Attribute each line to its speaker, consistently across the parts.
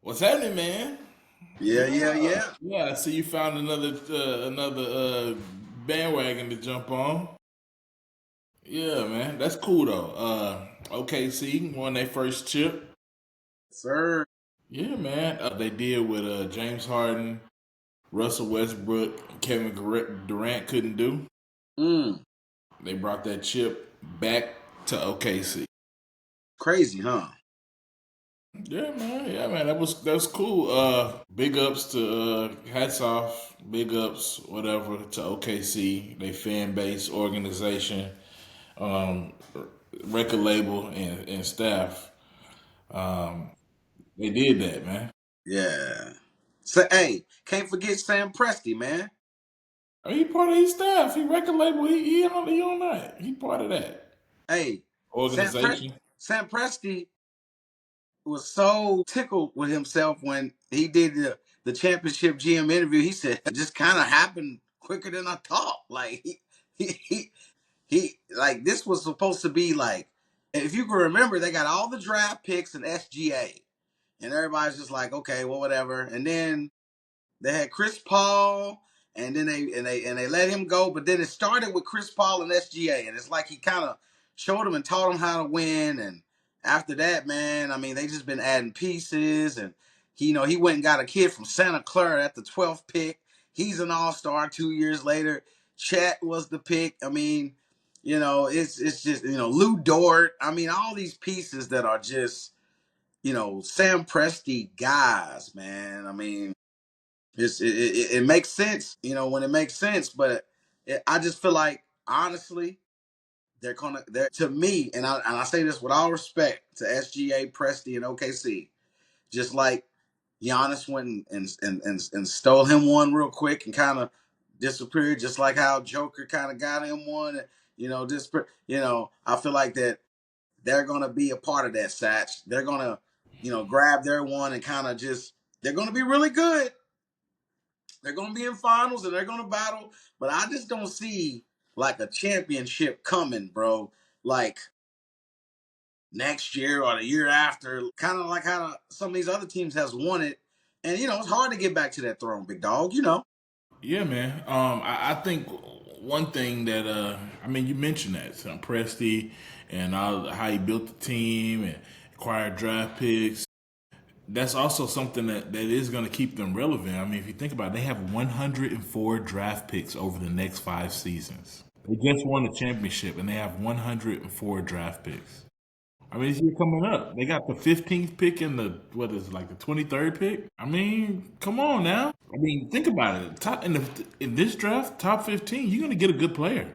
Speaker 1: What's happening, man?
Speaker 2: Yeah, yeah,
Speaker 1: Yeah,
Speaker 2: yeah.
Speaker 1: yeah. I see you found another bandwagon to jump on. Yeah, man, that's cool though. OKC won their first chip.
Speaker 2: Sir.
Speaker 1: Yeah, man. They did what James Harden, Russell Westbrook, Kevin Durant couldn't do.
Speaker 2: Mm,
Speaker 1: They brought that chip back to OKC.
Speaker 2: crazy, huh?
Speaker 1: Yeah, man. Yeah, man. That was cool. Big ups to hats off. Big ups, whatever, to OKC, they fan base, organization, um, record label, and staff. Um, they did that, man.
Speaker 2: Yeah. So, hey, can't forget Sam Presti, man.
Speaker 1: I mean, he part of his staff. He record label. He on that. He part of that
Speaker 2: Hey, Sam Presti,
Speaker 1: organization.
Speaker 2: Sam Presti was so tickled with himself when he did the championship GM interview. He said, just kind of happened quicker than I thought. Like, like, this was supposed to be like, if you can remember, they got all the draft picks and SGA. And everybody's just like, okay, well, whatever. And then they had Chris Paul, and then they let him go. But then it started with Chris Paul and SGA, and it's like he kind of showed them and taught them how to win. And after that, man, I mean, they just been adding pieces. And he went and got a kid from Santa Clara at the 12th pick. He's an all-star 2 years later. Chet was the pick. I mean, it's just Lou Dort. I mean, all these pieces that are just Sam Presti guys, man. I mean, it makes sense, when it makes sense, but I just feel like honestly, they're to me, and I say this with all respect to SGA, Presti, and OKC, just like Giannis went and stole him one real quick and kind of disappeared, just like how Joker kind of got him one, this, I feel like that they're gonna be a part of that, Satch. They're gonna, grab their one and kind of just they're gonna be really good. They're gonna be in finals and they're gonna battle, but I just don't see like a championship coming, bro. Like next year or the year after, kind of like how some of these other teams has won it. And it's hard to get back to that throne, big dog.
Speaker 1: Yeah, man. I think one thing that I mean, you mentioned that Presti and how he built the team and acquired draft picks. That's also something that is going to keep them relevant. I mean, if you think about it, they have 104 draft picks over the next 5 seasons. They just won the championship and they have 104 draft picks. I mean, this year coming up, they got the 15th pick and the what is it, like the 23rd pick. I mean, come on now. I mean, think about it. Top in this draft, top 15, you're gonna get a good player.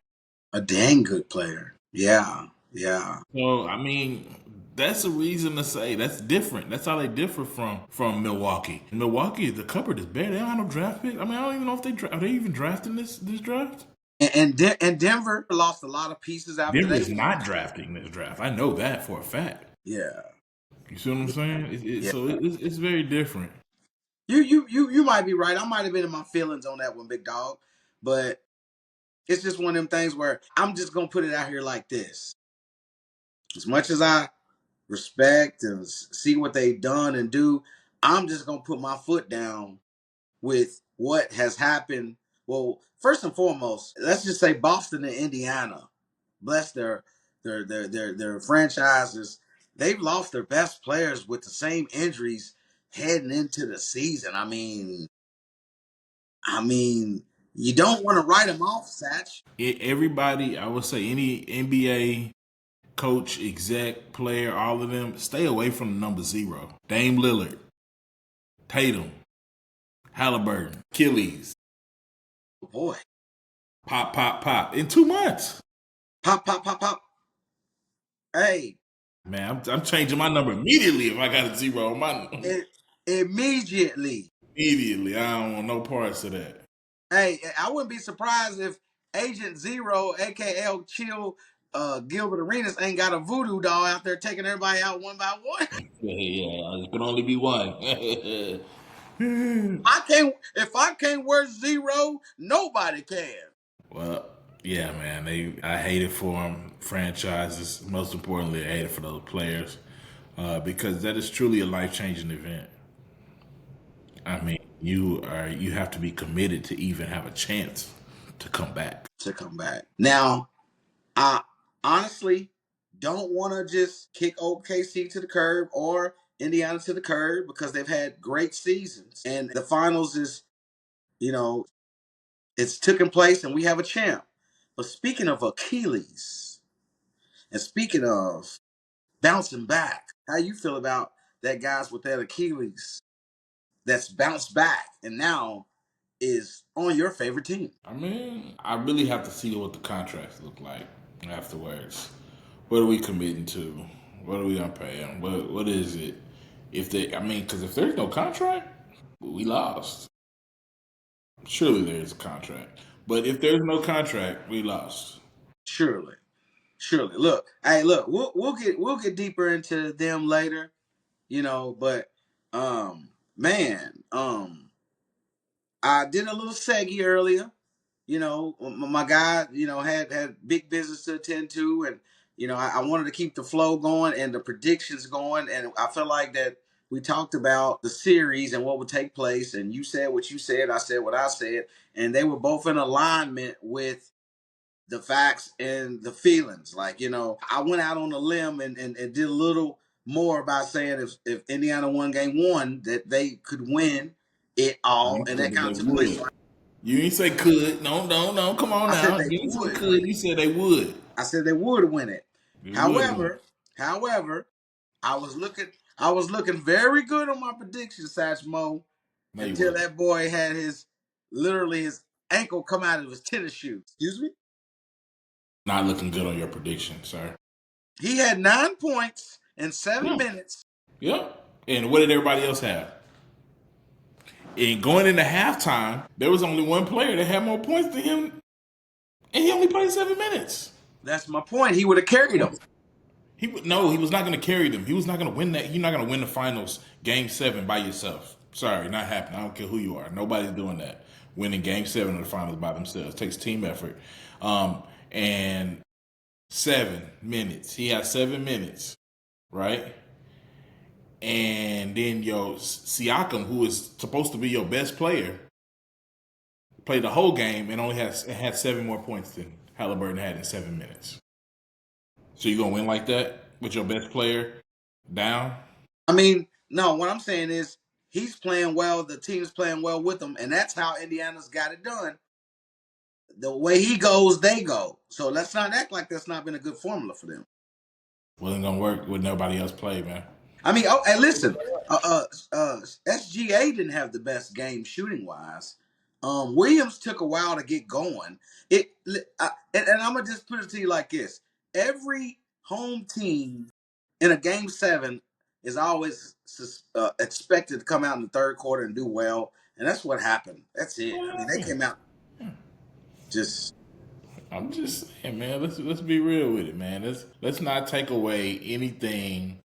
Speaker 2: A dang good player. Yeah, yeah.
Speaker 1: So I mean, that's a reason to say that's different. That's how they differ from Milwaukee. In Milwaukee, the cupboard is bare. They don't have no draft pick. I mean, I don't even know if are they even drafting this draft.
Speaker 2: And Denver lost a lot of pieces after
Speaker 1: Denver
Speaker 2: they
Speaker 1: is
Speaker 2: won.
Speaker 1: not drafting this draft. I know that for a fact.
Speaker 2: Yeah,
Speaker 1: You see what I'm saying?
Speaker 2: yeah.
Speaker 1: It's very different.
Speaker 2: You might be right. I might have been in my feelings on that one, big dog. But it's just one of them things where I'm just gonna put it out here like this. As much as I respect and see what they've done and do, I'm just gonna put my foot down with what has happened. Well, first and foremost, let's just say Boston and Indiana, bless their franchises. They've lost their best players with the same injuries heading into the season. I mean, you don't want to write them off, Satch.
Speaker 1: Everybody, I would say any NBA coach, exec, player, all of them, stay away from the number 0. Dame Lillard, Tatum, Halliburton, Achilles,
Speaker 2: Oh boy,
Speaker 1: pop, pop, pop. In 2 months.
Speaker 2: pop, pop, pop, pop. Hey,
Speaker 1: Man, I'm changing my number immediately if I got a 0 on my
Speaker 2: it, immediately.
Speaker 1: immediately. I don't want no parts of that.
Speaker 2: Hey, I wouldn't be surprised if Agent Zero, aka Chill Gilbert Arenas, ain't got a voodoo doll out there taking everybody out one by one.
Speaker 1: Yeah, it can only be one.
Speaker 2: I can't. If I can't wear zero, nobody can.
Speaker 1: Well, yeah, man. I hate it for them franchises. Most importantly, I hate it for those players because that is truly a life changing event. I mean, you have to be committed to even have a chance to come back.
Speaker 2: to come back. Now, I honestly don't want to just kick OKC to the curb or Indiana to the curb because they've had great seasons. And the finals is, you know, it's taken place and we have a champ. But speaking of Achilles and speaking of bouncing back, how you feel about that guys with that Achilles that's bounced back and now is on your favorite team?
Speaker 1: I mean, I really have to see what the contracts look like afterwards. What are we committing to? What are we gonna pay them? What is it? If they, I mean, because if there's no contract, we lost. Surely there's a contract, but if there's no contract, we lost.
Speaker 2: Surely. Surely. Look, hey, look, we'll get deeper into them later, but man, I did a little seggy earlier. My guy, had big business to attend to, and I wanted to keep the flow going and the predictions going, and I felt like that we talked about the series and what would take place, and you said what you said, I said what I said, and they were both in alignment with the facts and the feelings. Like, I went out on a limb and did a little more by saying if Indiana won game one, that they could win it all.
Speaker 1: You
Speaker 2: And
Speaker 1: said
Speaker 2: that
Speaker 1: that
Speaker 2: kind of
Speaker 1: they
Speaker 2: took place.
Speaker 1: would. You didn't say could. No, no, no. Come on
Speaker 2: I said
Speaker 1: now.
Speaker 2: they
Speaker 1: You didn't say
Speaker 2: would.
Speaker 1: could. You said they would.
Speaker 2: I said they would win it.
Speaker 1: They would win.
Speaker 2: However, I was looking very good on my prediction, Satchmo,
Speaker 1: No, you
Speaker 2: until
Speaker 1: wasn't.
Speaker 2: that boy had literally his ankle come out of his tennis shoes. Excuse me?
Speaker 1: Not looking good on your prediction, sir.
Speaker 2: He had 9 points in seven
Speaker 1: Yeah.
Speaker 2: minutes.
Speaker 1: Yep. And what did everybody else have? And going into halftime, there was only one player that had more points than him, and he only played 7 minutes.
Speaker 2: That's my point. He would have carried them.
Speaker 1: No, he was not going to carry them. He was not going to win that. You're not going to win the finals, Game 7 by yourself. Sorry, not happening. I don't care who you are. Nobody's doing that. Winning Game 7 of the finals by themselves. It takes team effort. And 7 minutes. He had 7 minutes, right? And then Siakam, who is supposed to be your best player, played the whole game and only had 7 more points than Halliburton had in 7 minutes. So you gonna win like that with your best player down?
Speaker 2: I mean, no, what I'm saying is he's playing well, the team's playing well with him, and that's how Indiana's got it done. The way he goes, they go. So let's not act like that's not been a good formula for them.
Speaker 1: Wasn't gonna work with nobody else play, man.
Speaker 2: I mean, oh, and listen, SGA didn't have the best game shooting wise. Williams took a while to get going. And I'm gonna just put it to you like this: every home team in a game seven is always expected to come out in the third quarter and do well, and that's what happened. That's it. I mean, they came out just
Speaker 1: I'm just saying, man. Let's be real with it, man. Let's not take away anything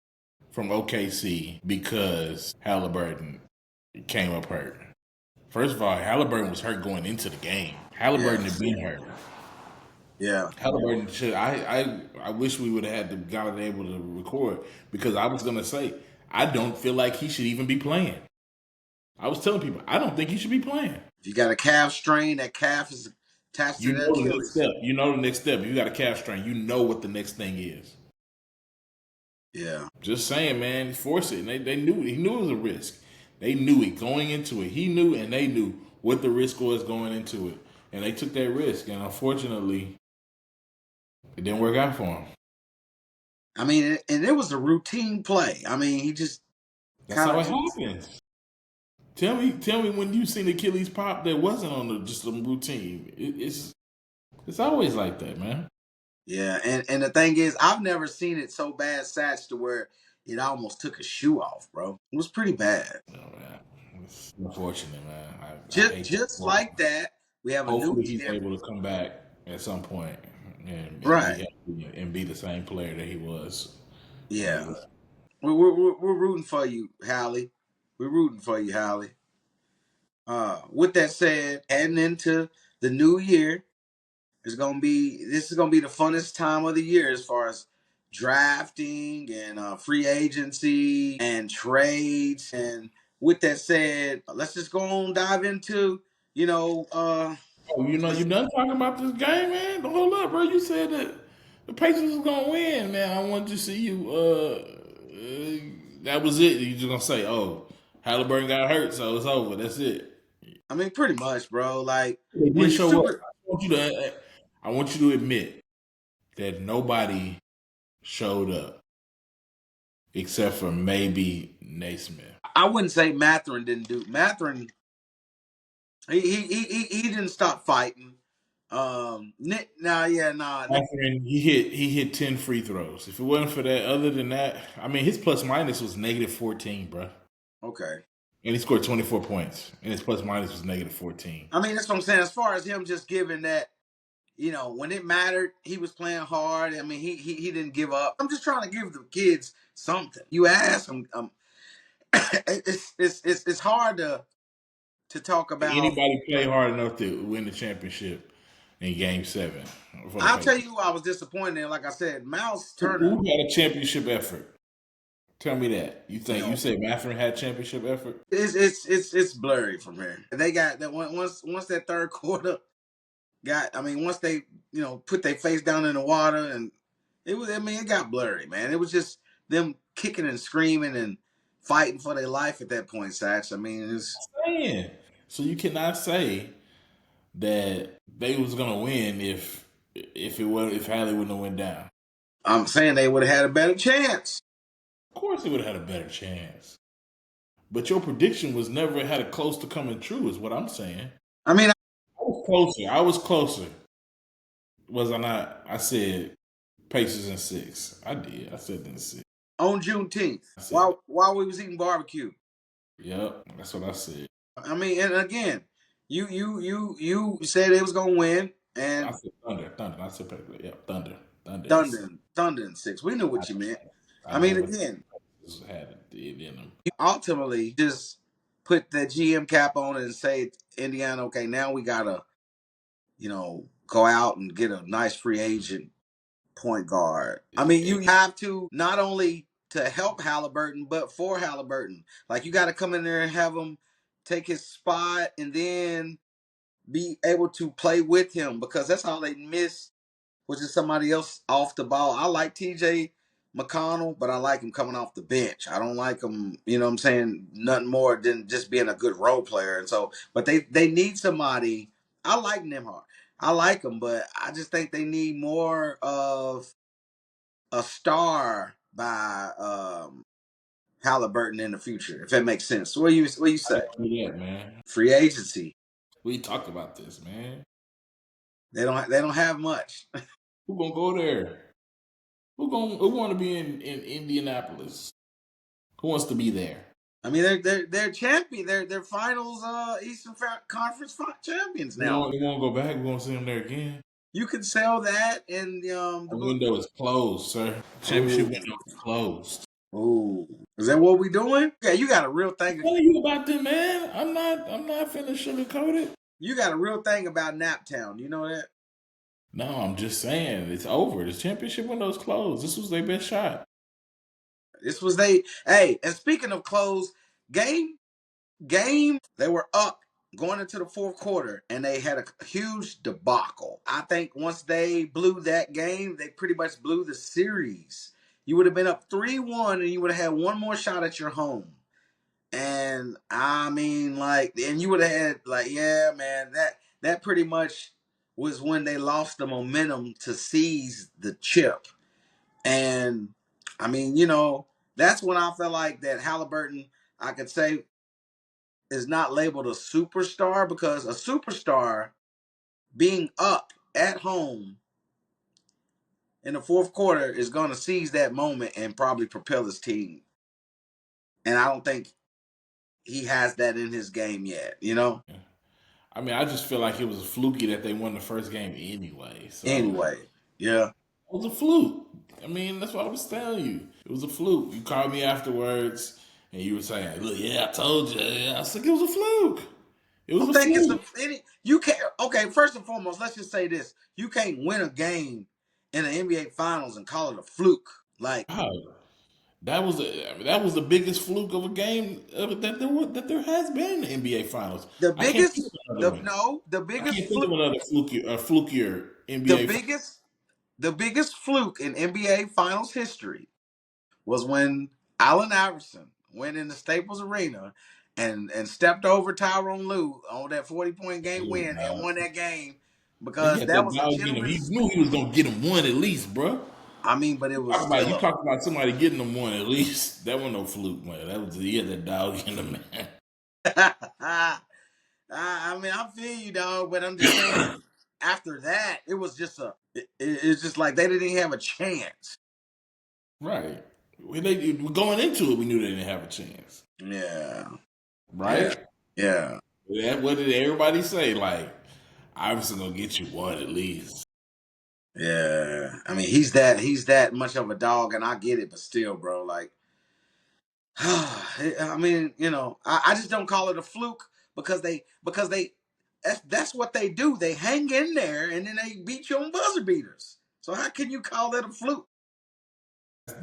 Speaker 1: from OKC because Halliburton came up hurt. First of all, Halliburton was hurt going into the game. Halliburton had
Speaker 2: yes,
Speaker 1: been hurt.
Speaker 2: yeah.
Speaker 1: Halliburton should. I wish we would have had the guy able to record because I was gonna say I don't feel like he should even be playing. I was telling people I don't think he should be playing.
Speaker 2: If you got a calf strain, that calf is attached to
Speaker 1: You
Speaker 2: the
Speaker 1: know the next
Speaker 2: Achilles.
Speaker 1: step. You know the next step. If you got a calf strain, you know what the next thing is.
Speaker 2: Yeah.
Speaker 1: Just saying, man. Force it. And they knew he knew it was a risk. They knew it going into it. He knew and they knew what the risk was going into it, and they took that risk. And unfortunately, it didn't work out for him.
Speaker 2: I mean, and it was a routine play. I mean, he just
Speaker 1: That's
Speaker 2: kind
Speaker 1: how
Speaker 2: of
Speaker 1: it happens. Tell me when you seen Achilles pop that wasn't on just some routine. It's always like that, man.
Speaker 2: yeah. And the thing is, I've never seen it so bad, Satch, to where it almost took a shoe off, bro. It was pretty bad.
Speaker 1: Oh, man. It's unfortunate, man. I
Speaker 2: Just
Speaker 1: hate that
Speaker 2: just
Speaker 1: for him.
Speaker 2: like that, we have a new
Speaker 1: Hopefully, he's
Speaker 2: year.
Speaker 1: able to come back at some point and be
Speaker 2: Right.
Speaker 1: healthy and be the same player that he was when he
Speaker 2: Yeah.
Speaker 1: left.
Speaker 2: We're rooting for you, Hallie. We're rooting for you, Hallie. With that said, heading into the new year, this is gonna be the funnest time of the year as far as drafting and free agency and trades and with that said, let's just go on dive into, you know,
Speaker 1: Oh, you done talking about this game, man? Hold up, bro. You said that the Pacers was gonna win, man. I wanted to see you. That was it. You just gonna say, "Oh, Halliburton got hurt, so it's over." That's it.
Speaker 2: I mean, pretty much, bro. Like
Speaker 1: They
Speaker 2: when
Speaker 1: didn't
Speaker 2: you
Speaker 1: show up.
Speaker 2: super,
Speaker 1: I want you to admit that nobody showed up except for maybe Naismith.
Speaker 2: I wouldn't say Matherin didn't do. Matherin, he didn't stop fighting. Nick, nah, yeah, nah.
Speaker 1: Catherine, he hit 10 free throws. If it wasn't for that, other than that, I mean, his plus minus was -14, bro.
Speaker 2: Okay.
Speaker 1: And he scored 24 points, and his plus minus was -14.
Speaker 2: I mean, that's what I'm saying. As far as him just giving that, when it mattered, he was playing hard. I mean, he didn't give up. I'm just trying to give the kids something. You ask them, it's hard to talk about.
Speaker 1: Anybody play hard enough to win the championship in Game 7 for the
Speaker 2: I'll tell
Speaker 1: Pacers?
Speaker 2: you who I was disappointed in. Like I said, Mouse
Speaker 1: Who
Speaker 2: Turner.
Speaker 1: had a championship effort? Tell me that.
Speaker 2: You
Speaker 1: You
Speaker 2: know,
Speaker 1: say Mathurin had championship effort?
Speaker 2: it's blurry from here. They got that once that third quarter got. I mean, once they put their face down in the water and it was. I mean, it got blurry, man. It was just them kicking and screaming and fighting for their life at that point, Sachs. I mean, it's.
Speaker 1: Man. So you cannot say that they was gonna win if Hallie wouldn't have went down.
Speaker 2: I'm saying they would have had a better chance.
Speaker 1: Of course, they would have had a better chance. But your prediction was never had it close to coming true, is what I'm saying.
Speaker 2: I mean,
Speaker 1: I was closer. I was closer. Was I not? I said Pacers in 6. I did. I said in 6.
Speaker 2: on Juneteenth,
Speaker 1: I said,
Speaker 2: while we was eating barbecue.
Speaker 1: yep, that's what I said.
Speaker 2: I mean, and again, you said it was gonna win,
Speaker 1: I
Speaker 2: and
Speaker 1: said Thunder. I said Pacers. Yep, Thunder in 6.
Speaker 2: Thunder and six. We knew what you meant.
Speaker 1: I
Speaker 2: I mean,
Speaker 1: never
Speaker 2: again,
Speaker 1: had it in them.
Speaker 2: you ultimately just put that GM cap on and say, Indiana, okay, now we gotta, go out and get a nice free agent point guard. I mean, you have to not only to help Halliburton, but for Halliburton. Like you got to come in there and have him take his spot, and then be able to play with him because that's all they miss, which is somebody else off the ball. I like TJ McConnell, but I like him coming off the bench. I don't like him, what I'm saying, nothing more than just being a good role player. And so, but they need somebody. I like Nimhart. I like him, but I just think they need more of a star by Halliburton in the future, if that makes sense. What you
Speaker 1: I
Speaker 2: say?
Speaker 1: didn't do that, man.
Speaker 2: Free agency.
Speaker 1: We talked about this, man.
Speaker 2: They don't have much.
Speaker 1: Who gonna go there? Who want to be in Indianapolis? Who wants to be there?
Speaker 2: I mean, they're champion. They're finals Eastern Conference champions
Speaker 1: You
Speaker 2: now.
Speaker 1: want to go back? We want to see them there again.
Speaker 2: You can sell that and
Speaker 1: The window is closed, sir. Championship
Speaker 2: oh
Speaker 1: window is closed.
Speaker 2: oh is that what we doing? Yeah, you got a real
Speaker 1: I'm
Speaker 2: thing.
Speaker 1: telling you about them, man. I'm not finna sugarcoat it.
Speaker 2: You got a real thing about Naptown. You know that
Speaker 1: No, I'm just saying it's over. The championship window is closed. This was their best shot.
Speaker 2: this was they. Hey, and speaking of close game, they were up going into the fourth quarter, and they had a huge debacle. I think once they blew that game, they pretty much blew the series. You would have been up 3-1, and you would have had one more shot at your home. And I mean, like, and you would have had, like, yeah, man, that pretty much was when they lost the momentum to seize the chip. And I mean, that's when I felt like that Halliburton, I could say, is not labeled a superstar because a superstar being up at home in the fourth quarter is going to seize that moment and probably propel his team. And I don't think he has that in his game yet.
Speaker 1: Yeah. I mean, I just feel like it was fluky that they won the first game anyway. So
Speaker 2: Anyway, yeah.
Speaker 1: it was a fluke. I mean, that's what I was telling you. It was a fluke. You called me afterwards and you were saying, "Look, yeah, I told you." I said it was a fluke. It
Speaker 2: I
Speaker 1: was
Speaker 2: don't
Speaker 1: a
Speaker 2: think it's
Speaker 1: fluke.
Speaker 2: you can't. Okay, first and foremost, let's just say this: you can't win a game in the NBA Finals and call it a fluke. Like,
Speaker 1: Wow. That was the biggest fluke of a game that there has been in the NBA Finals.
Speaker 2: The
Speaker 1: I can't think of
Speaker 2: biggest,
Speaker 1: another
Speaker 2: the
Speaker 1: one.
Speaker 2: no, the
Speaker 1: I
Speaker 2: biggest
Speaker 1: can't think of
Speaker 2: fluke,
Speaker 1: another flukier
Speaker 2: the
Speaker 1: NBA.
Speaker 2: biggest, the biggest fluke in NBA Finals history was when Allen Iverson went in the Staples Arena and stepped over Tyronn Lue on that 40-point game
Speaker 1: Dude,
Speaker 2: win and
Speaker 1: nah.
Speaker 2: won that game
Speaker 1: He
Speaker 2: because
Speaker 1: had
Speaker 2: that
Speaker 1: that
Speaker 2: was a
Speaker 1: dog in him. He
Speaker 2: gentleman's
Speaker 1: knew
Speaker 2: sweep.
Speaker 1: he was gonna get him one at least, bro.
Speaker 2: I mean, but it was
Speaker 1: You
Speaker 2: still
Speaker 1: talk about somebody getting them one at least. That was no fluke, man. That was he had that dog in him, man.
Speaker 2: a. I mean, I feel you, dog, but I'm just saying. After that, it was just it's just like they didn't even have a chance.
Speaker 1: Right. Going into it, we knew they didn't have a chance.
Speaker 2: Yeah, yeah,
Speaker 1: Right?
Speaker 2: yeah,
Speaker 1: What did everybody say? Like, Iverson gonna get you one at least.
Speaker 2: yeah. I mean, he's that much of a dog, and I get it, but still, bro, like, I mean, I just don't call it a fluke because they that's what they do. They hang in there and then they beat you on buzzer beaters. So how can you call that a fluke?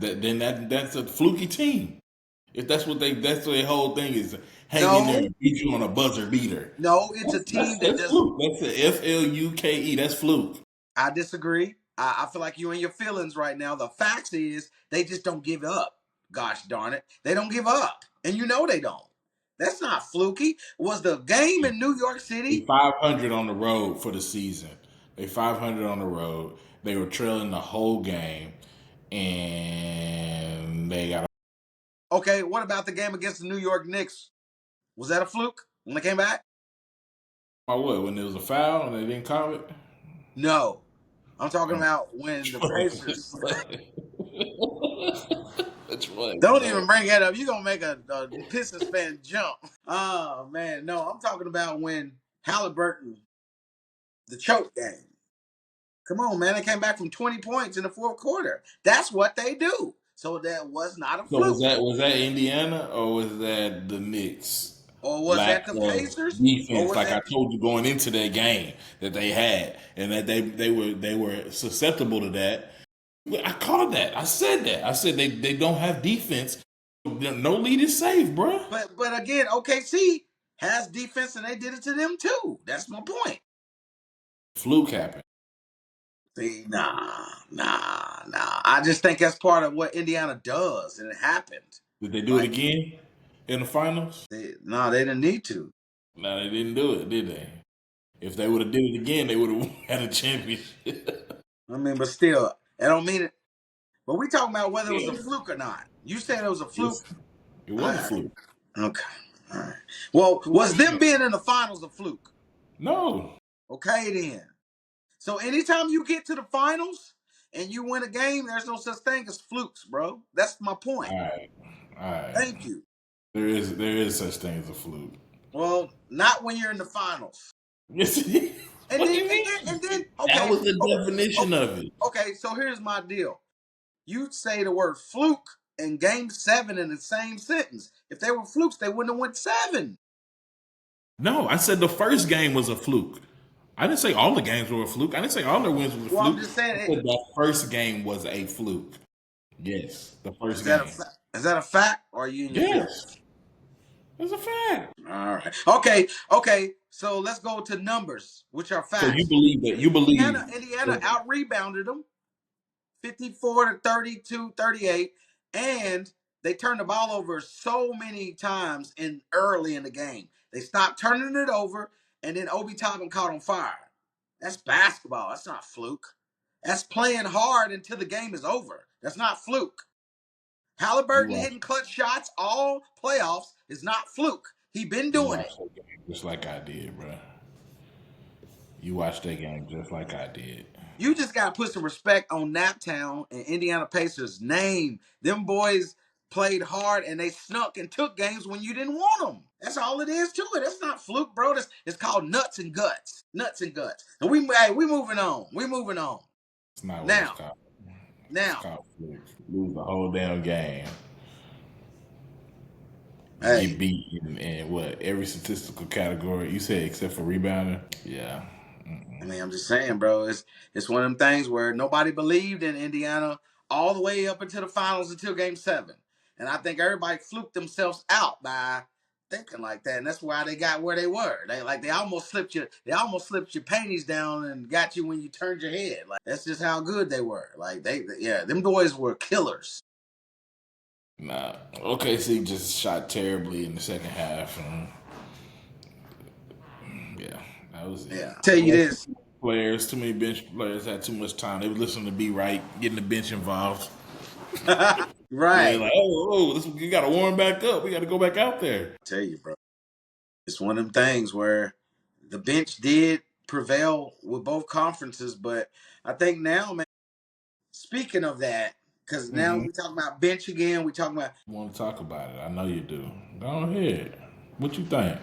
Speaker 1: That's a fluky team. If that's what their whole thing is, hang in there
Speaker 2: No,
Speaker 1: and beat you on a buzzer beater.
Speaker 2: no, it's a team that
Speaker 1: That's
Speaker 2: does.
Speaker 1: fluke. That's the FLUKE. That's fluke.
Speaker 2: I disagree. I feel like you in your feelings right now. The facts is they just don't give up. Gosh darn it, they don't give up, and you know they don't. That's not fluky. Was the game in New York
Speaker 1: They
Speaker 2: City?
Speaker 1: 500 on the road for the season. They 500 on the road. They were trailing the whole game, and they got
Speaker 2: Okay, what about the game against the New York Knicks? Was that a fluke when they came back?
Speaker 1: what when there was a foul and they didn't call it.
Speaker 2: No. I'm talking about when the Pacers.
Speaker 1: Which one?
Speaker 2: Don't
Speaker 1: No.
Speaker 2: even bring that up. You're going to make a Pistons fan jump. Oh, man. No, I'm talking about when Halliburton, the choke game. Come on, man. They came back from 20 points in the fourth quarter. That's what they do. So that was not a
Speaker 1: So
Speaker 2: fluke.
Speaker 1: was that Indiana or was that the Knicks?
Speaker 2: Or was
Speaker 1: Lack
Speaker 2: that the
Speaker 1: of
Speaker 2: Pacers? Or
Speaker 1: defense,
Speaker 2: was
Speaker 1: like I
Speaker 2: that.
Speaker 1: told you going into that game that they had, and that they were susceptible to that. I called that. I said that. I said they don't have defense. No lead is safe, bruh.
Speaker 2: But again, OKC has defense and they did it to them too. That's my point.
Speaker 1: Fluke happened.
Speaker 2: See, nah. I just think that's part of what Indiana does, and it happened.
Speaker 1: Did they do it
Speaker 2: Like,
Speaker 1: again in the finals?
Speaker 2: they didn't need to.
Speaker 1: No, they didn't do it, did they? If they would have did it again, they would have had a championship.
Speaker 2: I mean, but still, I don't mean it. But we talking about whether it was a
Speaker 1: Yeah,
Speaker 2: fluke or not. You said it was a fluke.
Speaker 1: it
Speaker 2: All
Speaker 1: was a
Speaker 2: right.
Speaker 1: fluke.
Speaker 2: Okay. All right. Well, was them being in the finals a fluke?
Speaker 1: No.
Speaker 2: Okay, then. So anytime you get to the finals and you win a game, there's no such thing as flukes, bro. That's my point.
Speaker 1: All right. All right.
Speaker 2: Thank you.
Speaker 1: There is such thing as a fluke.
Speaker 2: Well, not when you're in the finals.
Speaker 1: Yes.
Speaker 2: And
Speaker 1: What do
Speaker 2: then
Speaker 1: you
Speaker 2: and then
Speaker 1: mean?
Speaker 2: and then
Speaker 1: That
Speaker 2: okay,
Speaker 1: was the definition of it.
Speaker 2: okay. So here's my deal. You'd say the word fluke and game 7 in the same sentence. If they were flukes, they wouldn't have went 7.
Speaker 1: No, I said the first game was a fluke. I didn't say all the games were a fluke. I didn't say all their wins were a
Speaker 2: Well, I'm
Speaker 1: fluke.
Speaker 2: just
Speaker 1: I
Speaker 2: saying,
Speaker 1: said that first game was a fluke. Yes, the
Speaker 2: is
Speaker 1: first
Speaker 2: that a
Speaker 1: game.
Speaker 2: is that a fact, or are you in your
Speaker 1: Yes,
Speaker 2: feelings?
Speaker 1: it's a fact.
Speaker 2: All right. Okay. So let's go to numbers, which are
Speaker 1: So you
Speaker 2: facts.
Speaker 1: believe that? You believe?
Speaker 2: Indiana out rebounded them 54 to 32, 38, and they turned the ball over so many times in early in the game. They stopped turning it over, and then Obi Toppin caught on fire. That's basketball. That's not fluke. That's playing hard until the game is over. That's not fluke.
Speaker 1: You
Speaker 2: Halliburton
Speaker 1: watch.
Speaker 2: hitting clutch shots all playoffs is not fluke. He been
Speaker 1: You
Speaker 2: doing
Speaker 1: watch
Speaker 2: it.
Speaker 1: that game just like I did, bro. You watched that game just like I did.
Speaker 2: You just got to put some respect on Naptown and Indiana Pacers' name. Them boys played hard and they snuck and took games when you didn't want them. That's all it is to it. That's not fluke, bro. It's called nuts and guts. Nuts and guts. And we moving on. We moving on.
Speaker 1: It's not what it's
Speaker 2: Now,
Speaker 1: called. It's
Speaker 2: now,
Speaker 1: called fluke. Lose the whole damn game and get
Speaker 2: hey,
Speaker 1: beat in what every statistical category. You said except for rebounding. Yeah.
Speaker 2: I mean, I'm just saying, bro. It's one of them things where nobody believed in Indiana all the way up into the finals until Game 7. And I think everybody fluked themselves out by thinking like that, and that's why they got where they were. They almost slipped you. They almost slipped your panties down and got you when you turned your head. Like that's just how good they were. Like yeah, them boys were killers.
Speaker 1: Nah, OKC just shot terribly in the second half. Yeah, that was it.
Speaker 2: Yeah, tell you this.
Speaker 1: Players, too many bench players had too much time. They were listening to Be Right, getting the bench involved. Yeah,
Speaker 2: Right.
Speaker 1: like you got to warm back up. We got to go back out there.
Speaker 2: Tell you, bro. It's one of them things where the bench did prevail with both conferences, but I think now, man. Speaking of that, because now
Speaker 1: Mm-hmm.
Speaker 2: we talking about bench again. We talking about.
Speaker 1: Want to talk about it? I know you do. Go ahead. What you think?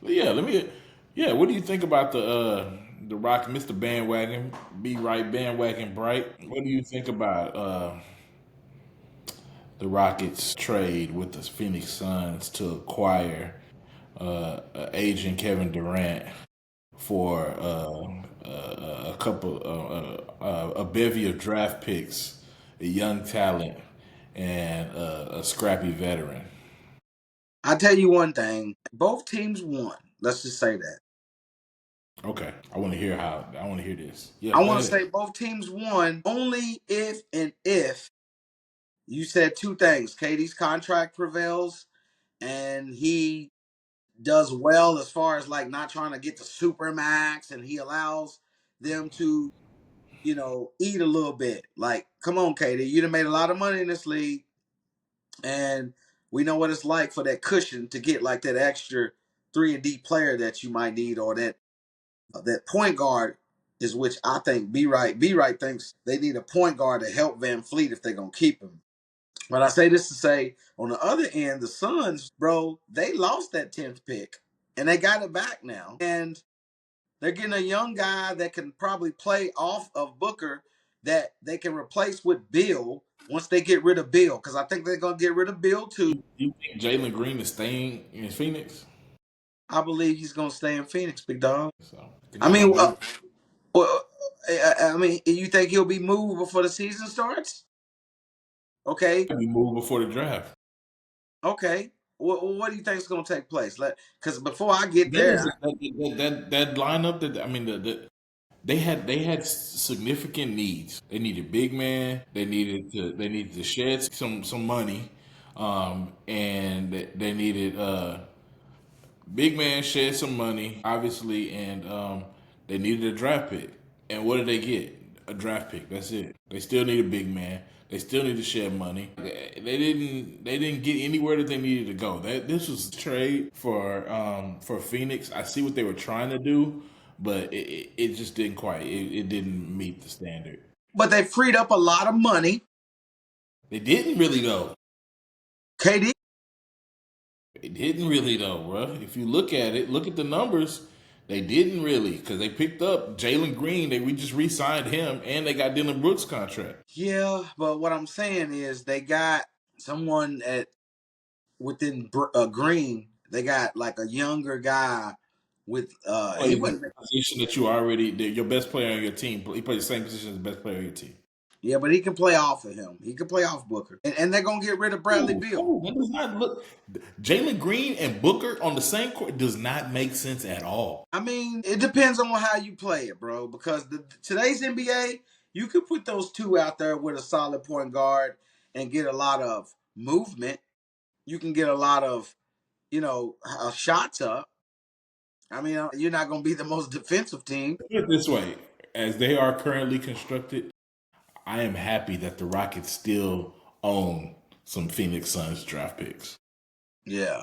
Speaker 1: Yeah, let me. Yeah, what do you think about the Rock, Mr. Bandwagon, Be Right, Bandwagon Bright? What do you think about the Rockets trade with the Phoenix Suns to acquire agent Kevin Durant for a couple, a bevy of draft picks, a young talent, and a scrappy veteran?
Speaker 2: I tell you one thing. Both teams won. Let's just say that.
Speaker 1: Okay, I want to hear how. I want to hear this. Yeah,
Speaker 2: I
Speaker 1: go
Speaker 2: want to
Speaker 1: ahead.
Speaker 2: say both teams won only if and if you said two things. Katie's contract prevails and he does well as far as like not trying to get the super max and he allows them to, eat a little bit. Like, come on, Katie, you done made a lot of money in this league and we know what it's like for that cushion to get like that extra 3-and-D player that you might need or that point guard is which I think B right thinks they need a point guard to help Van Fleet if they're gonna keep him. But I say this to say, on the other end, the Suns, bro, they lost that 10th pick and they got it back now. And they're getting a young guy that can probably play off of Booker that they can replace with Bill once they get rid of Bill. Because I think they're going to get rid of Bill too.
Speaker 1: You think Jalen Green is staying in Phoenix?
Speaker 2: I believe he's going to stay in Phoenix, big dog.
Speaker 1: So I think
Speaker 2: I
Speaker 1: he's gonna
Speaker 2: mean,
Speaker 1: move.
Speaker 2: well, I mean, you think he'll be moved before the season starts? Okay,
Speaker 1: He moved before the draft.
Speaker 2: okay. What do you think is going to take place? Because before I get
Speaker 1: That is
Speaker 2: there,
Speaker 1: that lineup. That I mean, they had significant needs. They needed big man. They needed to shed some money, and they needed big man shed some money, obviously, and they needed a draft pick. And what did they get? A draft pick. That's it. They still need a big man. They still need to shed money. They didn't get anywhere that they needed to go. This was a trade for Phoenix. I see what they were trying to do, but it just didn't quite. It didn't meet the standard.
Speaker 2: but they freed up a lot of money.
Speaker 1: They didn't really though.
Speaker 2: KD.
Speaker 1: It didn't really though, bro. If you look at it, look at the numbers. They didn't really because they picked up Jalen Green. We just re-signed him, and they got Dylan Brooks' contract.
Speaker 2: Yeah, but what I'm saying is they got someone within Green. They got like a younger guy with he
Speaker 1: Plays
Speaker 2: wasn't.
Speaker 1: the position that you already your best player on your team. He plays the same position as the best player on your team.
Speaker 2: Yeah, but he can play off of him. He can play off Booker, and they're gonna get rid of Bradley Beal.
Speaker 1: That does not look. Jalen Green and Booker on the same court does not make sense at all.
Speaker 2: I mean, it depends on how you play it, bro. Because today's NBA, you could put those two out there with a solid point guard and get a lot of movement. You can get a lot of shots up. I mean, you're not going to be the most defensive team.
Speaker 1: Put it this way: as they are currently constructed, I am happy that the Rockets still own some Phoenix Suns draft picks.
Speaker 2: Yeah,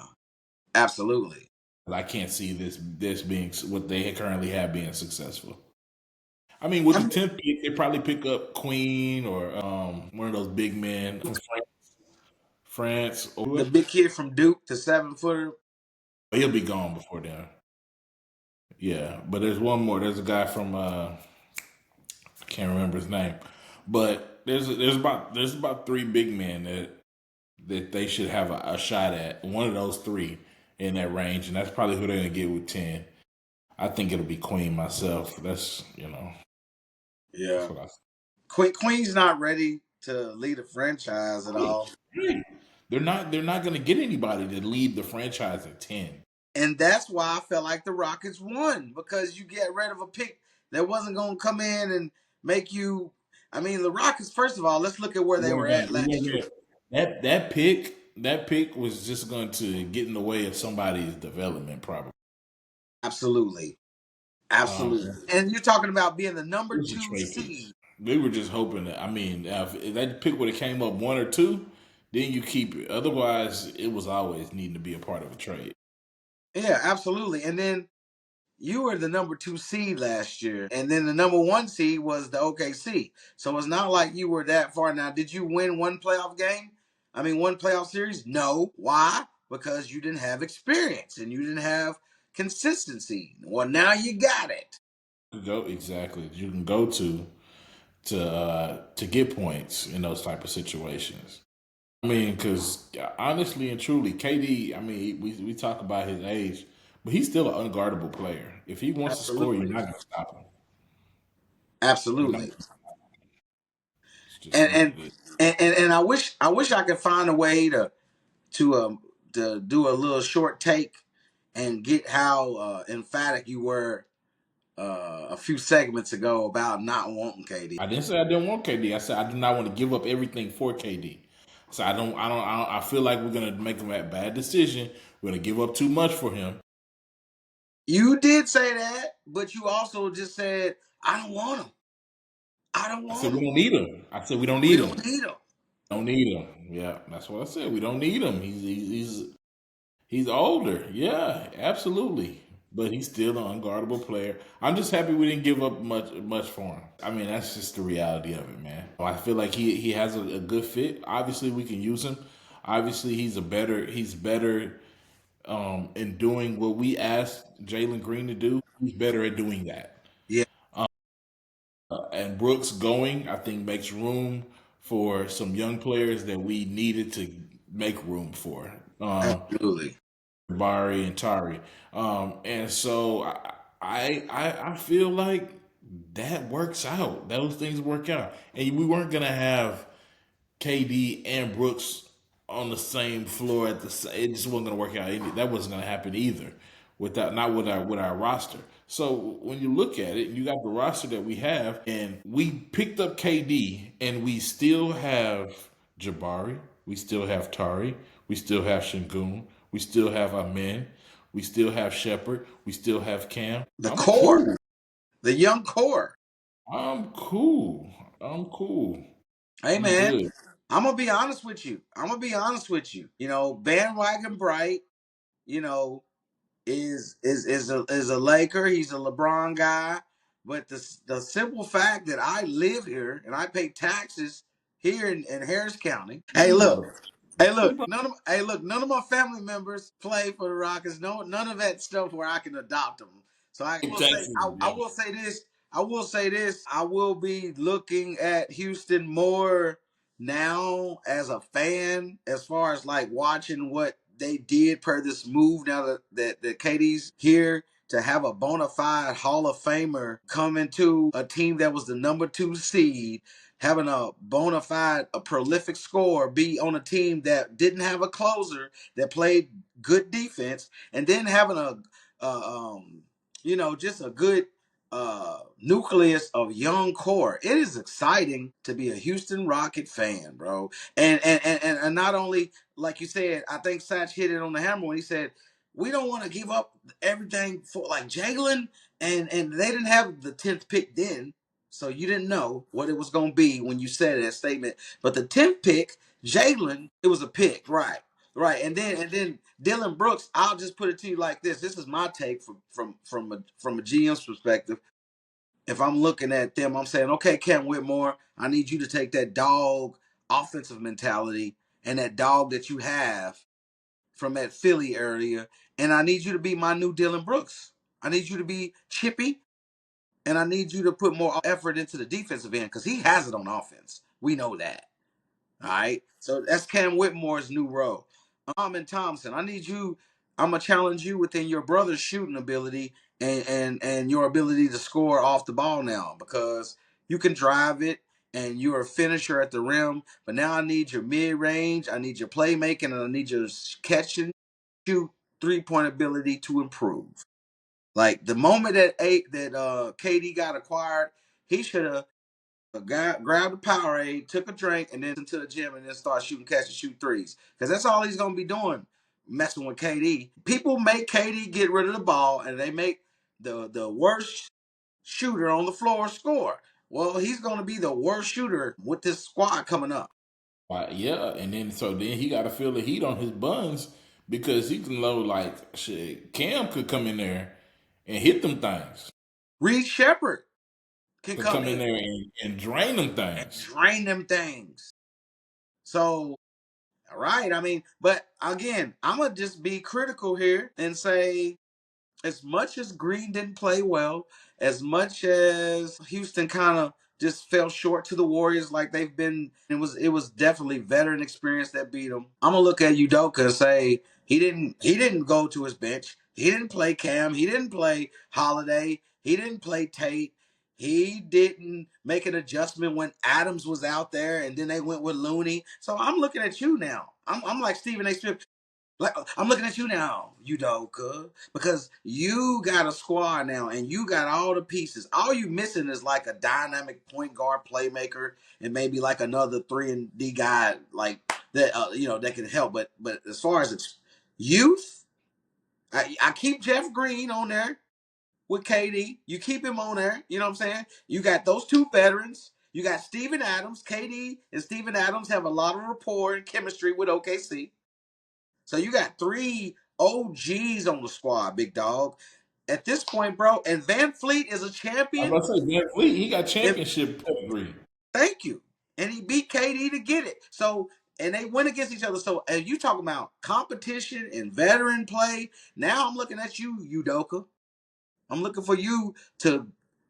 Speaker 2: absolutely.
Speaker 1: I can't see this being what they currently have being successful. I mean, with
Speaker 2: I
Speaker 1: the
Speaker 2: mean,
Speaker 1: 10th pick, they probably pick up Queen or one of those big men from France.
Speaker 2: the
Speaker 1: Or
Speaker 2: big kid from Duke, the 7-footer.
Speaker 1: he'll be gone before then. Yeah, but there's one more. There's a guy from I can't remember his name, but there's about three big men that they should have a shot at. One of those three in that range, and that's probably who they're gonna get with 10. I think it'll be Queen myself. That's
Speaker 2: Yeah,
Speaker 1: what I.
Speaker 2: Queen's not ready to lead a franchise at
Speaker 1: Right,
Speaker 2: all.
Speaker 1: right. They're not going to get anybody to lead the franchise at 10.
Speaker 2: And that's why I felt like the Rockets won, because you get rid of a pick that wasn't going to come in and make you. I mean, the Rockets. First of all, let's look at where they were at
Speaker 1: We weren't
Speaker 2: last year.
Speaker 1: gonna, that pick was just going to get in the way of somebody's development, probably.
Speaker 2: Absolutely, absolutely.
Speaker 1: It
Speaker 2: And you're talking about being the number
Speaker 1: was a
Speaker 2: two
Speaker 1: trade piece.
Speaker 2: seed.
Speaker 1: We were just hoping that. I mean, if that pick would have came up one or two, then you keep it. Otherwise, it was always needing to be a part of a trade.
Speaker 2: Yeah, absolutely. And then you were the number two seed last year, and then the number one seed was the OKC. So it's not like you were that far. Now, did you win one playoff game? I mean, one playoff series? No. Why? Because you didn't have experience and you didn't have consistency. Well, now you got it.
Speaker 1: Go exactly. You can go to get points in those type of situations. I mean, because honestly and truly, KD. I mean, we talk about his age, but he's still an unguardable player. If he wants to score, you're
Speaker 2: Absolutely.
Speaker 1: not going to stop him. You're not.
Speaker 2: Absolutely.
Speaker 1: It's just
Speaker 2: And
Speaker 1: what
Speaker 2: and
Speaker 1: it is.
Speaker 2: and I wish I could find a way to do a little short take and get how emphatic you were a few segments ago about not wanting KD.
Speaker 1: I didn't say I didn't want KD. I said I do not want to give up everything for KD. So I feel like we're gonna make a bad decision. We're gonna give up too much for him.
Speaker 2: You did say that, but you also just said, I don't want him. I don't
Speaker 1: I said
Speaker 2: want
Speaker 1: we
Speaker 2: him.
Speaker 1: don't need him. I said we don't
Speaker 2: We
Speaker 1: need him.
Speaker 2: don't need him.
Speaker 1: Don't need him. Yeah, that's what I said. We don't need him. He's older. Yeah, absolutely. But he's still an unguardable player. I'm just happy we didn't give up much for him. I mean, that's just the reality of it, man. I feel like he has a good fit. Obviously, we can use him. Obviously, he's better in doing what we asked Jalen Green to do. He's better at doing that.
Speaker 2: Yeah,
Speaker 1: And Brooks going, I think, makes room for some young players that we needed to make room for.
Speaker 2: absolutely.
Speaker 1: Bari and Tari. And so I feel like that works out. Those things work out. And we weren't gonna have KD and Brooks on the same floor at it just wasn't gonna work out. That wasn't gonna happen either. Without not with our roster. So when you look at it, you got the roster that we have, and we picked up KD, and we still have Jabari, we still have Tari, we still have Shingun, we still have Amen, we still have Shepard, we still have Cam.
Speaker 2: The
Speaker 1: I'm
Speaker 2: core,
Speaker 1: cool.
Speaker 2: the young core.
Speaker 1: I'm cool. I'm cool.
Speaker 2: Hey,
Speaker 1: I'm
Speaker 2: man,
Speaker 1: good.
Speaker 2: I'm going to be honest with you. Bandwagon Bright, you know, is a Laker. He's a LeBron guy. But the simple fact that I live here and I pay taxes here in Harris County. Hey,
Speaker 1: You
Speaker 2: look.
Speaker 1: brought up
Speaker 2: Hey, look. None of my family members play for the Rockets. No, none of that stuff where I can adopt them. So I will say,
Speaker 1: Texas,
Speaker 2: I
Speaker 1: yeah.
Speaker 2: will say this. I will say this. I will be looking at Houston more now as a fan, as far as like watching what they did per this move. Now that KD's here, to have a bona fide Hall of Famer come into a team that was the number two seed, having a bona fide, a prolific scorer be on a team that didn't have a closer, that played good defense, and then having just a good nucleus of young core. It is exciting to be a Houston Rocket fan, bro. And not only, like you said, I think Satch hit it on the hammer when he said we don't want to give up everything for like Jalen, and they didn't have the 10th pick then. So you didn't know what it was going to be when you said that statement. But the 10th pick, Jalen, it was a pick, right? Right. And then Dylan Brooks, I'll just put it to you like this. This is my take from a GM's perspective. If I'm looking at them, I'm saying, okay, Cam Whitmore, I need you to take that dog offensive mentality and that dog that you have from that Philly area, and I need you to be my new Dylan Brooks. I need you to be chippy, and I need you to put more effort into the defensive end because he has it on offense. We know that. All right. So that's Cam Whitmore's new role. And Thompson, I need you. I'm gonna challenge you within your brother's shooting ability and your ability to score off the ball now, because you can drive it. and you're a finisher at the rim. But now I need your mid range, I need your playmaking, and I need your catching, shoot, 3-point ability to improve. Like the moment that KD got acquired, he should have grabbed a Powerade, took a drink, and then into the gym and then start shooting catch and shoot threes. Because that's all he's gonna be doing, messing with KD. People make KD get rid of the ball, and they make the worst shooter on the floor score. Well, he's gonna be the worst shooter with this squad coming up.
Speaker 1: Yeah, and then he got to feel the heat on his buns because he can load like shit. Cam could come in there and hit them things.
Speaker 2: Reed Shepard can
Speaker 1: Could
Speaker 2: come
Speaker 1: come in
Speaker 2: in
Speaker 1: there and drain them
Speaker 2: and
Speaker 1: things.
Speaker 2: drain them things. So, all right, I mean, but again, I'm gonna just be critical here and say, as much as Green didn't play well, as much as Houston kind of just fell short to the Warriors like they've been, it was definitely veteran experience that beat them. I'm gonna look at Udoka and say he didn't go to his bench. He didn't play Cam. He didn't play Holiday. He didn't play Tate. He didn't make an adjustment when Adams was out there, and then they went with Looney. So I'm looking at you now. I'm like Stephen A. Smith. Like I'm looking at you now, Udoka, because you got a squad now and you got all the pieces. All you missing is like a dynamic point guard playmaker and maybe like another 3-and-D guy like that that can help. But as far as it's youth, I keep Jeff Green on there with KD. You keep him on there. You know what I'm saying? You got those two veterans. You got Steven Adams. KD and Steven Adams have a lot of rapport and chemistry with OKC. So you got 3 OGs on the squad, big dog. At this point, bro, and Van Fleet is a
Speaker 1: I
Speaker 2: champion.
Speaker 1: was about to say, Van Fleet, he got
Speaker 2: And
Speaker 1: championship pedigree.
Speaker 2: thank you. And he beat KD to get it. So, and they went against each other. So, as you talk about competition and veteran play, now I'm looking at you, Udoka. I'm looking for you to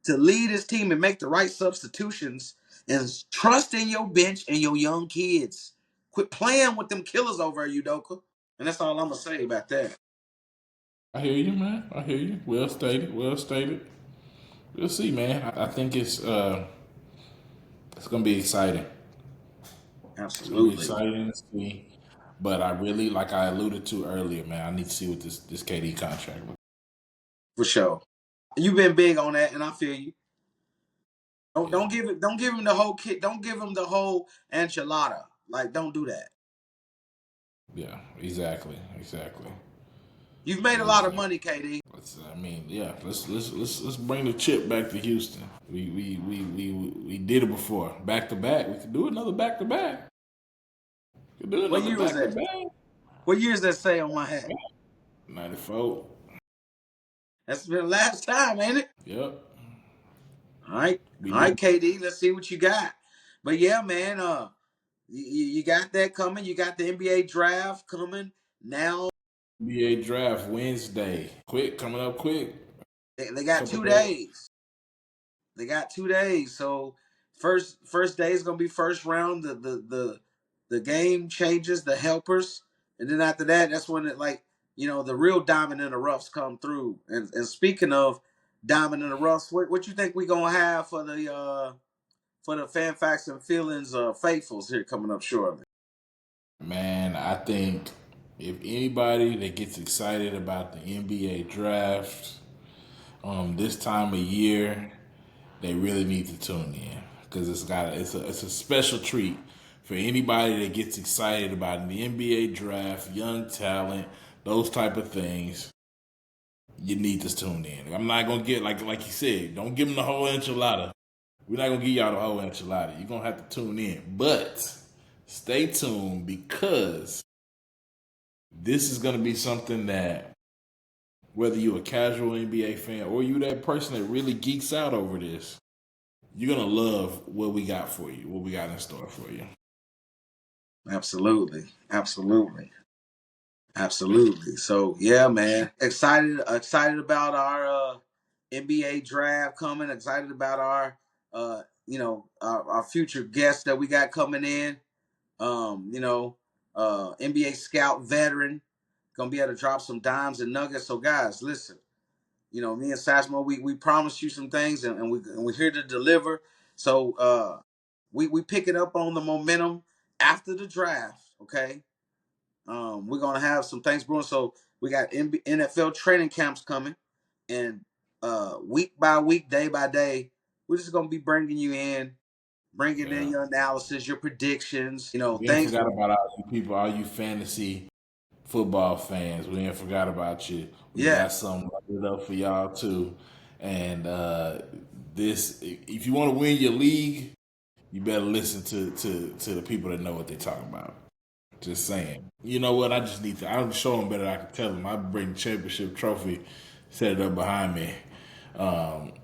Speaker 2: lead his team and make the right substitutions and trust in your bench and your young kids. Quit playing with them killers over at Udoka. And that's all I'm gonna say about that.
Speaker 1: I hear you, man. I hear you. Well stated. Well stated. We'll see, man. I think it's gonna be exciting. It's gonna be
Speaker 2: Absolutely.
Speaker 1: exciting to see. But I really, like I alluded to earlier, man, I need to see what this KD contract looks.
Speaker 2: For sure. You've been big on that, and I feel you.
Speaker 1: Yeah,
Speaker 2: Don't give him the whole kit. Don't give him the whole enchilada. Like, don't do that.
Speaker 1: yeah, exactly.
Speaker 2: You've made a lot of
Speaker 1: Exactly.
Speaker 2: money, KD.
Speaker 1: I mean, yeah. Let's bring the chip back to Houston. We did it before, back to back. We could do another back to back. Could do
Speaker 2: What
Speaker 1: another
Speaker 2: year was
Speaker 1: back to
Speaker 2: that?
Speaker 1: back.
Speaker 2: What year does that say on my hat?
Speaker 1: 94.
Speaker 2: That's been the last time, ain't it?
Speaker 1: Yep. We
Speaker 2: All
Speaker 1: did
Speaker 2: right, KD. Let's see what you got. But yeah, man. You got that coming. You got the NBA draft coming. Now
Speaker 1: NBA draft Wednesday. Quick, coming up quick.
Speaker 2: they got
Speaker 1: Couple
Speaker 2: 2 days.
Speaker 1: days.
Speaker 2: They got 2 days. So first day is gonna be first round. The game changes, the helpers, and then after that, that's when it like the real diamond in the roughs come through. And speaking of diamond in the roughs, what you think we gonna have for the fan facts and feelings faithfuls here coming up shortly?
Speaker 1: Man, I think if anybody that gets excited about the NBA draft this time of year, they really need to tune in because it's a special treat for anybody that gets excited about the NBA draft, young talent, those type of things. You need to tune in. I'm not gonna get like you said. Don't give them the whole enchilada. We're not gonna give y'all the whole enchilada. You're gonna have to tune in, but stay tuned because this is gonna be something that whether you're a casual NBA fan or you that person that really geeks out over this, you're gonna love what we got for you, what we got in store for you.
Speaker 2: Absolutely, absolutely. Absolutely. So yeah, man. Excited about our NBA draft coming. Excited about our future guests that we got coming in. NBA scout veteran gonna be able to drop some dimes and nuggets. So guys, listen. Me and Sashmo, we promised you some things, and we're here to deliver. So we picking up on the momentum after the draft. Okay, we're gonna have some things brewing. So we got NFL training camps coming, and week by week, day by day, we're just gonna be bringing in
Speaker 1: Yeah.
Speaker 2: your analysis, your predictions,
Speaker 1: We ain't
Speaker 2: things.
Speaker 1: forgot about all you people, all you fantasy football fans. We ain't forgot about you. We
Speaker 2: Yeah,
Speaker 1: got some lined up for y'all too. And this, if you want to win your league, you better listen to the people that know what they're talking about. Just saying. You know what? I just need to. I'll show them better than I can tell them. I bring the championship trophy, set it up behind me.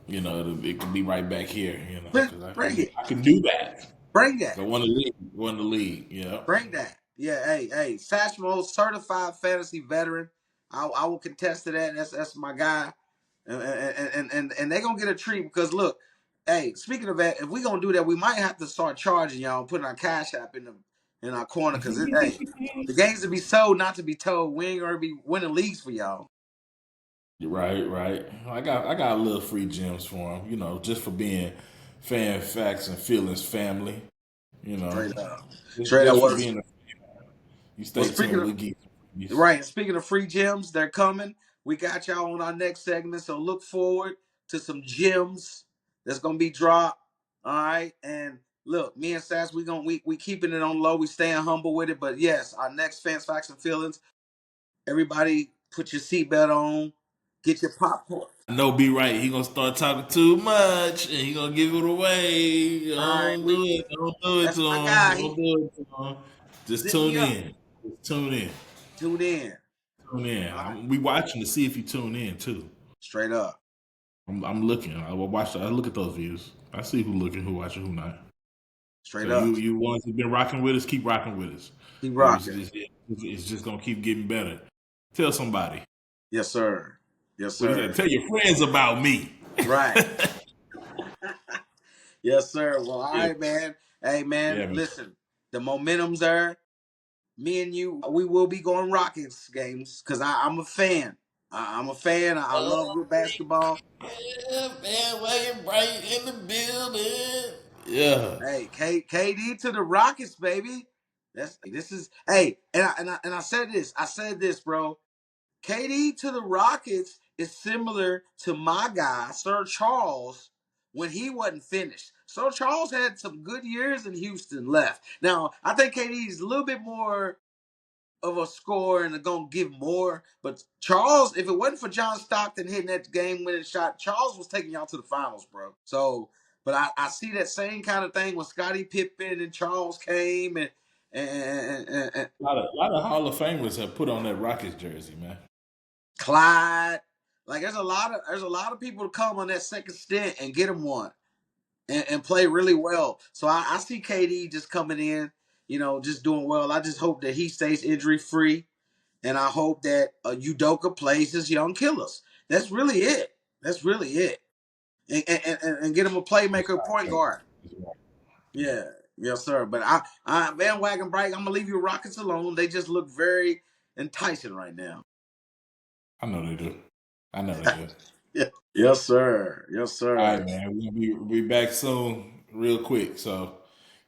Speaker 1: It can be right back here. Because
Speaker 2: bring it,
Speaker 1: I can do that.
Speaker 2: bring
Speaker 1: 'Cause
Speaker 2: that.
Speaker 1: I won the league. Won the league.
Speaker 2: Bring that. Yeah, hey, Satchmo, certified fantasy veteran. I will contest to that. That's my guy. And they gonna get a treat because look, hey, speaking of that, if we gonna do that, we might have to start charging y'all and putting our cash app in our corner because hey, the games to be sold, not to be told. We ain't gonna be winning leagues for y'all.
Speaker 1: Right, right. I got a little free gems for him. Just for being fan facts and feelings family. You know,
Speaker 2: Straight up.
Speaker 1: just,
Speaker 2: Straight up.
Speaker 1: just for
Speaker 2: Well,
Speaker 1: being. You
Speaker 2: well
Speaker 1: stay
Speaker 2: speaking
Speaker 1: tuned.
Speaker 2: of
Speaker 1: We get you.
Speaker 2: right. Speaking of free gems, they're coming. We got y'all on our next segment, so look forward to some gems that's gonna be dropped. All right, and look, me and Sass, we keeping it on low. We staying humble with it, but yes, our next fans, facts, and feelings. Everybody, put your seatbelt on, get your popcorn.
Speaker 1: I know be right. He gonna start talking too much, and he gonna give it away.
Speaker 2: All right,
Speaker 1: Don't do it. Don't do it
Speaker 2: that's
Speaker 1: to
Speaker 2: my
Speaker 1: him.
Speaker 2: guy.
Speaker 1: Don't
Speaker 2: He
Speaker 1: do it to him. Just
Speaker 2: zip me
Speaker 1: tune
Speaker 2: up.
Speaker 1: in. Just tune in.
Speaker 2: Tune in.
Speaker 1: Tune in.
Speaker 2: All right,
Speaker 1: We watching to see if you tune in too.
Speaker 2: straight up,
Speaker 1: I'm looking. I will watch. I look at those views. I see who looking, who watching, who not. So
Speaker 2: straight up.
Speaker 1: you ones who've been rocking with us, keep rocking with us.
Speaker 2: Keep
Speaker 1: Because
Speaker 2: rocking.
Speaker 1: it's just gonna keep getting better. Tell somebody.
Speaker 2: Yes, sir. Yes,
Speaker 1: What he said.
Speaker 2: sir.
Speaker 1: Tell your friends about me.
Speaker 2: Right. Yes, sir. Well, all
Speaker 1: Yeah,
Speaker 2: right, man. Hey, man,
Speaker 1: yeah, man.
Speaker 2: listen, the momentum's there. Me and you, we will be going Rockets games because I'm a fan. I'm a fan. I love good basketball.
Speaker 1: Yeah, bandwagon bright in the building. Yeah.
Speaker 2: Hey, KD to the Rockets, baby. This is hey, and I said this. I said this, bro. KD to the Rockets is similar to my guy, Sir Charles, when he wasn't finished. Sir Charles had some good years in Houston left. Now, I think KD is a little bit more of a scorer and gonna give more. But Charles, if it wasn't for John Stockton hitting that game winning shot, Charles was taking y'all to the finals, bro. So, but I see that same kind of thing when Scottie Pippen and Charles came and
Speaker 1: A lot of Hall of Famers have put on that Rockets jersey, man.
Speaker 2: Clyde. Like there's a lot of people to come on that second stint and get him one and play really well. So I see KD just coming in, just doing well. I just hope that he stays injury free, and I hope that Udoka plays his young killers. That's really it. That's really it. And get him a playmaker point guard. Yeah, yes, sir. But I bandwagon break. I'm gonna leave you Rockets alone. They just look very enticing right now.
Speaker 1: I know they do. I know they do.
Speaker 2: Yeah. Yes, sir. Yes,
Speaker 1: All
Speaker 2: sir.
Speaker 1: right, man. We'll be back soon, real quick. So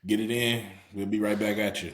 Speaker 1: get it in. We'll be right back at you.